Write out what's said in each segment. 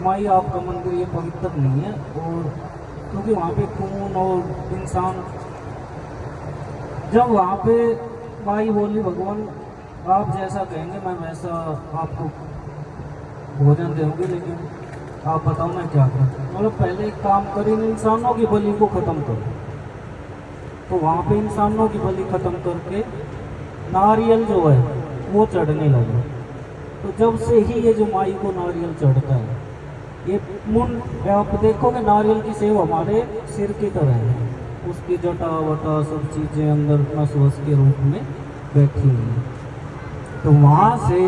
माई आपका मंदिर ये पवित्र नहीं है, और क्योंकि वहाँ पे खून और इंसान, जब वहाँ पे माई बोली भगवान आप जैसा कहेंगे मैं वैसा आपको भोजन दूंगी, लेकिन आप बताओ मैं क्या करूँ। मतलब पहले एक काम करें, इन इंसानों की बलि को ख़त्म करो। तो वहाँ पे इंसानों की बलि ख़त्म करके नारियल जो है वो चढ़ने लगे। तो जब से ही ये जो माई को नारियल चढ़ता है, ये मुंड आप देखोगे नारियल की सेव हमारे सिर की तरह है, उसकी जटा वटा सब चीज़ें अंदर नस वस के रूप में बैठी हुई है। तो वहाँ से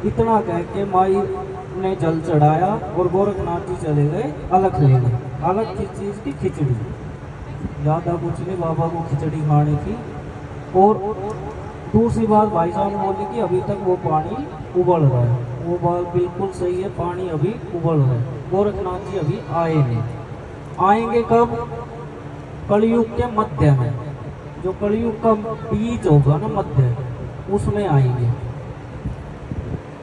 इतना कह के माई ने जल चढ़ाया और गोरखनाथ जी चले गए अलग लेने। अलग किस चीज़ की? खिचड़ी। ज़्यादा कुछ नहीं, बाबा को खिचड़ी खानी थी। और दूसरी बात भाई साहब ने बोली कि अभी तक वो पानी उबल रहा है। वो बात बिल्कुल सही है, पानी अभी उबल रहा है। गोरखनाथ जी अभी आए नहीं। आएंगे कब? कलयुग के मध्य में, जो कलयुग का बीज होगा ना मध्य, उसमें आएंगे।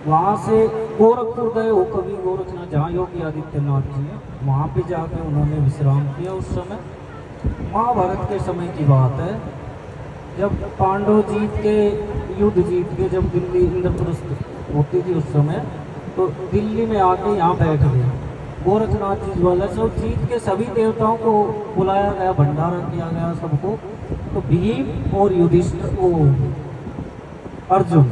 वहाँ से गोरखपुर गए हो कभी गोरखनाथ, जहाँ योगी आदित्यनाथ जी हैं, वहाँ पे जाके उन्होंने विश्राम किया। उस समय महाभारत के समय की बात है, जब पांडव जीत के, युद्ध जीत के जब दिल्ली इंद्रप्रस्थ होती थी उस समय, तो दिल्ली में आके यहाँ बैठ गए गोरखनाथ जी वाला। सब जीत के सभी देवताओं को बुलाया गया, भंडारा किया गया सबको। तो भीम और युधिष्ठिर, वो अर्जुन,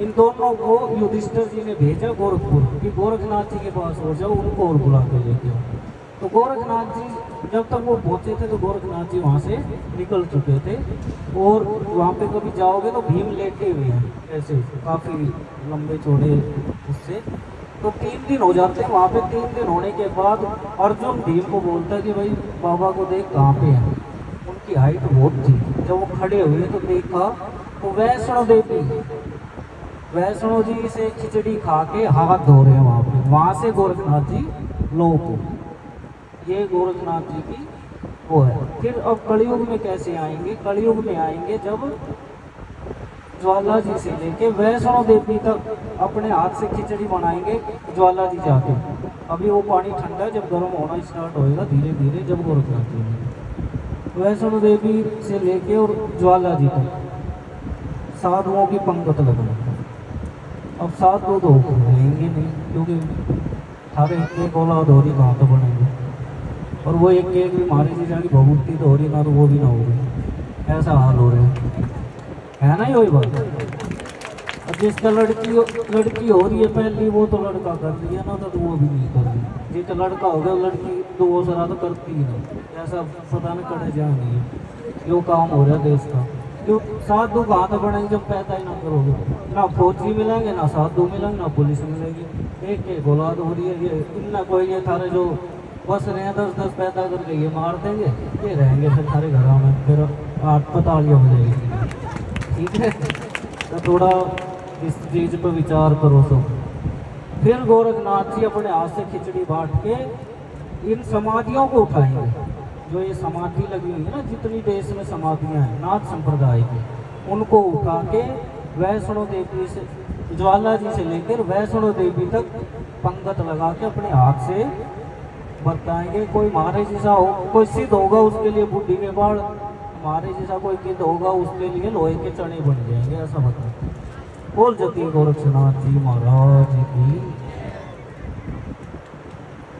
इन दोनों को युधिष्ठिर जी ने भेजा गोरखपुर कि गोरखनाथ जी के पास हो जाओ, उनको और बुला के लेके आओ। तो गोरखनाथ जी जब तक वो पहुंचे थे तो गोरखनाथ जी वहाँ से निकल चुके थे। और वहाँ पे कभी जाओगे तो भीम लेटे हुए हैं ऐसे, काफ़ी लंबे चौड़े उससे। तो 3 दिन हो जाते हैं वहाँ पे। 3 दिन होने के बाद अर्जुन भीम को बोलता है कि भाई बाबा को देख कहाँ पे है। उनकी हाइट बहुत थी। जब वो खड़े हुए तो देखा तो वैष्णो देवी, वैष्णो जी से खिचड़ी खा के हाथ धो रहे हैं वहाँ पे। वहाँ से गोरखनाथ जी लोप हो। ये गोरखनाथ जी की वो है। फिर अब कलयुग में कैसे आएंगे? कलयुग में आएंगे जब ज्वाला जी से लेके वैष्णो देवी तक अपने हाथ से खिचड़ी बनाएंगे ज्वाला जी जाके। अभी वो पानी ठंडा है, जब गर्म होना स्टार्ट होएगा धीरे धीरे, जब गोरखनाथ जी वैष्णो देवी से लेके और ज्वाला जी तक साधुओं की पंक्ति लगना। अब साधु तो रहेंगे नहीं, क्योंकि सारे एक औलाद हो रही कहाँ तो बनेंगे। और वो एक एक भी मारे जी जानी भभूति तो हो रही ना, तो वो भी ना हो रही। ऐसा हाल हो रहा है ना। वही बात। अब जिसका लड़की हो रही है पहली, वो तो लड़का कर रही है ना, तो वो भी नहीं कर रही। जिसका लड़का हो गया लड़की तो वो सरा तो करती ही नहीं। ऐसा पता नहीं करे जा नहीं है जो काम हो रहा है देश का। क्यों साधु कहाँ तो बनेंगे जब पैदा ही ना करोगे? ना फौजी मिलेंगे, ना साधु मिलेंगे, ना पुलिस मिलेगी। एक एक औलाद हो रही है। ये इतना कोई ये थारे जो बस रहे हैं 10-10 पैदा करके ये मार देंगे, ये रहेंगे फिर सारे घरों में, फिर अस्पतालियाँ हो जाएगी। ठीक है, तो थोड़ा इस चीज़ पर विचार करो सब। फिर गोरखनाथ जी अपने हाथ से खिचड़ी बांट के इन समाधियों को उठाएंगे। जो ये समाधि लगी हुई है ना, जितनी देश में समाधियाँ हैं नाथ संप्रदाय की, उनको उठा के वैष्णो देवी से, ज्वाला जी से लेकर वैष्णो देवी तक पंगत लगा के अपने हाथ से बताएंगे। कोई महाराज जैसा हो, कोई सिद्ध होगा उसके लिए बुद्धि के बाढ़, महाराज जैसा कोई किद होगा उसके लिए लोहे के चने बन जाएंगे। ऐसा बता बोल जती गोरक्षनाथ जी महाराज की।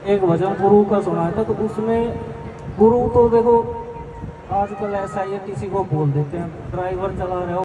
एक भजन गुरु का सुनाया था, तो उसमें गुरु तो देखो आजकल ऐसा ही है, किसी को बोल देते हैं। ड्राइवर चला रहे हो